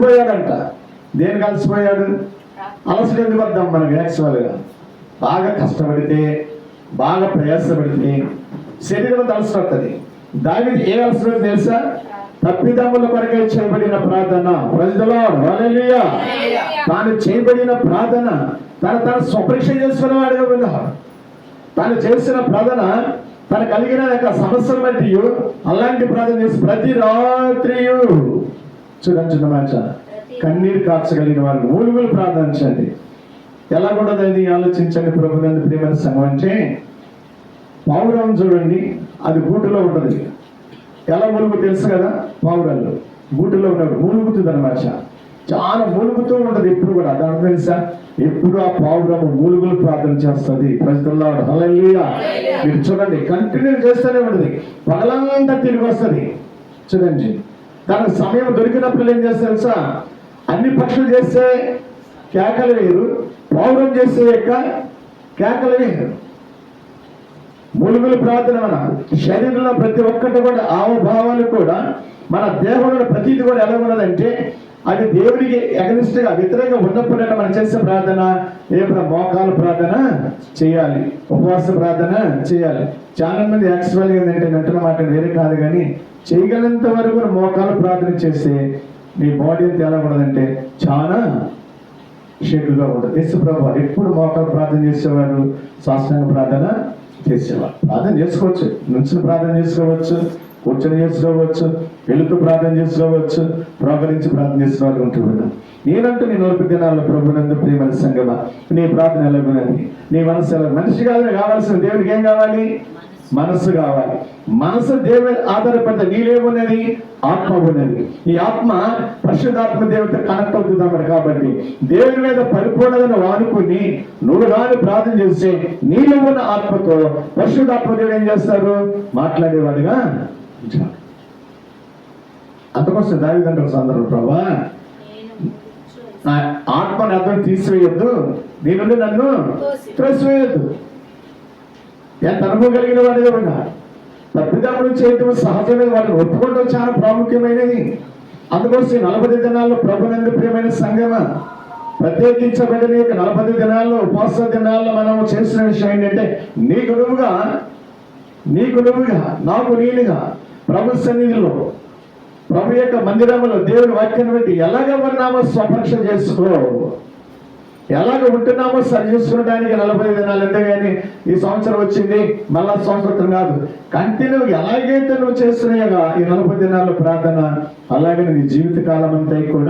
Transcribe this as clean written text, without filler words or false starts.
అలసిపోయాడంట. దేనికి అలసిపోయాడు? అలసట ఎందుకు వద్దాం మనకు? యాక్చువల్గా బాగా కష్టపడితే, బాగా ప్రయాసపడితే శరీరం అలసటది. దానికి ఏ అలసట తెలుసా? తప్పిదమ్ముల కొరకై చేయబడిన ప్రార్థన. ప్రైజ్ ది లార్డ్, హల్లెలూయా. తాను చేయబడిన ప్రార్థన తన స్వపరీక్ష చేసుకునేవాడుగా విన్నారు. తాను చేసిన ప్రార్థన తను కలిగిన సమస్యలు బట్టి అలాంటి ప్రార్థన చేసి ప్రతి రాత్రి చూడండి మాట కన్నీరు కార్చగలిగిన వారు మూలుగులు ప్రార్థించండి. ఎలా కూడా దాన్ని ఆలోచించండి. ప్రభునందు ప్రియమైన సంఘం అంటే పావురం చూడండి, అది గూటులో ఉంటుంది. ఎలా మూలుగు తెలుసు కదా? పావురాలు గూటులో ఉన్నాడు, మూలుగుతుంది అన్నమాట. చాలా మూలుగుతూ ఉంటుంది ఎప్పుడు కూడా. దాని తెలుసా? ఎప్పుడు ఆ పావురము మూలుగులు ప్రార్థన చేస్తుంది. ప్రైజ్ ది లార్డ్, హల్లెలూయా. మీరు చూడండి, కంటిన్యూ చేస్తూనే ఉంటుంది. పగలంతా తిరిగి వస్తుంది. చూడండి, దానికి సమయం దొరికినప్పుడు ఏం చేస్తారు తెలుసా? అన్ని పక్షులు చేస్తే కేకలు వేరు, పావురం చేసే యొక్క కేకలు వేరు. మూలుగులు ప్రార్థన మన శరీరంలో ప్రతి ఒక్కటి కూడా హావభావాలు కూడా మన దేహంలో ప్రతిది కూడా ఎలా ఉన్నదంటే అది దేవుడికి అగనిస్ట్గా వ్యతిరేకంగా ఉన్నప్పుడైనా మనం చేసే ప్రార్థన ఏమైనా మోకాలు ప్రార్థన చేయాలి, ఉపవాస ప్రార్థన చేయాలి. చాలా మంది యాక్చువల్గా ఏంటంటే వెంటనే మాట వేరే కాదు, కానీ చేయగలిగినంత వరకు మోకాలు ప్రార్థన చేస్తే మీ బాడీ అంతా ఎలా ఉండదంటే చాలా షేకుగా ఉంటుంది. యేసు ప్రభువు ఎప్పుడు మోకాలు ప్రార్థన చేసేవాడు, సాష్టాంగ ప్రార్థన చేసేవాడు. ప్రార్థన చేసుకోవచ్చు, నుంచుని ప్రార్థన చేసుకోవచ్చు, కూర్చొని చేసుకోవచ్చు, వెళుతూ ప్రార్థన చేసుకోవచ్చు, ప్రోకరించి ప్రార్థన చేసుకోవాలి ఉంటున్నాను. నేనంటూ నీ 40 దినాల్లో ప్రభునందు ప్రియమైన సంగమా నీ ప్రార్థన ఎలాగున్నది? నీ మనసు ఎలా? మనిషి కాదని కావాల్సిన దేవుడికి ఏం కావాలి? మనసు కావాలి. మనసు దేవుని ఆధారపడితే నీలేమున్నది? ఆత్మ ఉన్నది. ఈ ఆత్మ పరిశుద్ధాత్మ దేవుడితో కనెక్ట్ అవుతుందన్నమాట. కాబట్టి దేవుని మీద పరిపూర్ణతను వాడుకుని నువ్వు కానీ ప్రార్థన చేస్తే నీలో ఉన్న ఆత్మతో పరిశుద్ధాత్మ దేవుడు ఏం చేస్తారు? మాట్లాడేవాడుగా. అందుకోసం దావీదంటారు సందర్భం, ప్రభా ఆత్మని అర్థం తీసివేయొద్దు, నీ నుండి నన్ను త్రోసివేయొద్దు. ఎంత అనుభవం కలిగిన వాడిగా ఉన్నా తప్పిదమ్ములు చేయటం సహజమైన వాటిని ఒప్పుకోవడం చాలా ప్రాముఖ్యమైనది. అందుకోసం 40 దినాల్లో ప్రభునందు ప్రియమైన సంగమా ప్రత్యేకించబడిన 40 దినాల్లో ఉపవాస దినాల్లో మనం చేసిన విషయం ఏంటంటే నీకు నువ్వుగా నాకు నేనుగా ప్రభు సన్నిధిలో ప్రభు యొక్క మందిరంలో దేవుని వాక్యాన్ని బట్టి ఎలాగ ఉన్నామో స్వపరీక్ష చేసుకో, ఎలాగ ఉంటున్నామో సరి చేసుకోవడానికి 40 దినాలు. ఎందుకని ఈ సంవత్సరం వచ్చింది మళ్ళా సంవత్సరం కాదు, కంటిన్యూ ఎలాగైతే నువ్వు చేస్తున్నాయో ఈ 40 దినాల్లో ప్రార్థన అలాగే నీ జీవిత కాలం అంతా కూడా